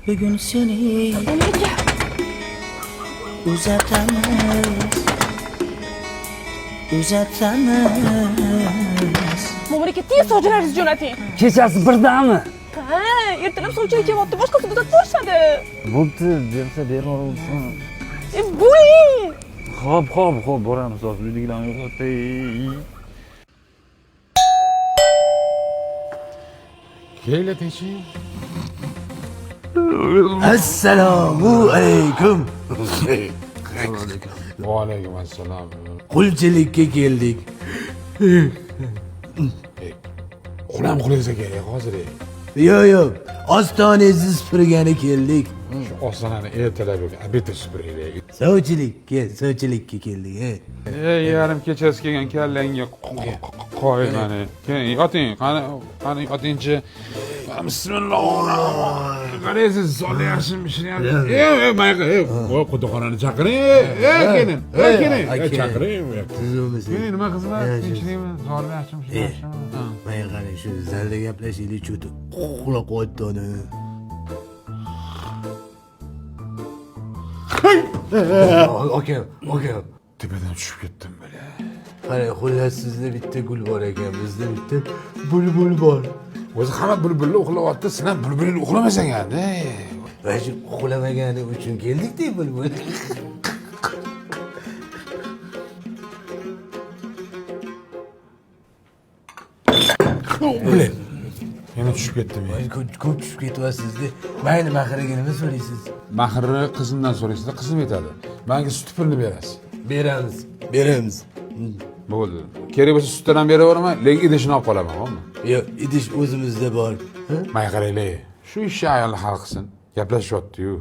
Bugun seni uzatamiz. Mamlakatga sovchilaringizni jo'nating. Kechasi birdami? Ha, ertalab sovchilar kelyapti, boshqasi uzatib borishadi. Bo'pti, bersa beraversin. Bo'ling. Xo'p, boramiz hozir uydagilarni yo'qotay. Keyla techi. Assalomu alaykum. Va alaykum assalom. Qulchilikka keldik. Qulam qulaysa kerak hozir. Yo'q, ostonangizni supurgani keldik. Shu ostonani ertalab obed supuraylik. Sovchilikka keldik. Yarim kechasi kelgan kallangga qo'y mani. Keyin yoting, qani yotingchi. Bismillah. Qaraysiz, soli yaxshimi ishlayapti. Mayqa, xudoxonani chaqiring. Keling. Chaqiring. Keling, nima qizlar? Tinchlikmi? Soli yaxshimi ishlayaptimi? Mana qarang, shu zalda gaplashaylik, cho'ti quloq qo'yibdi uni. Aka. Tepadan tushib ketdim böyle. Qarang, xullas sizda bitta gul bor ekan, bizda bitta bulbul bor. O'zi hamma bulbulni uxlayapti, sen ham bulbulni uxlamasan-da. Va shu uxlamagani uchun keldik-da bulbul. Bilen. Yana tushib ketdim. Ko'p tushib ketyapsiz-da. Mayli, mahriga nima so'raysiz? Mahri qizimdan so'raysizda, qizim aytadi. Menga sut pulni berasiz. Beramiz. Bo'ldi. Kerak bo'lsa sutdan ham beraverman, lekin idishini olib qolaman, bo'lmi? Yo'q, idish o'zimizda bor. May qaraylik. Shu ishni ayol hal qilsin. Gaplashyapti-yu.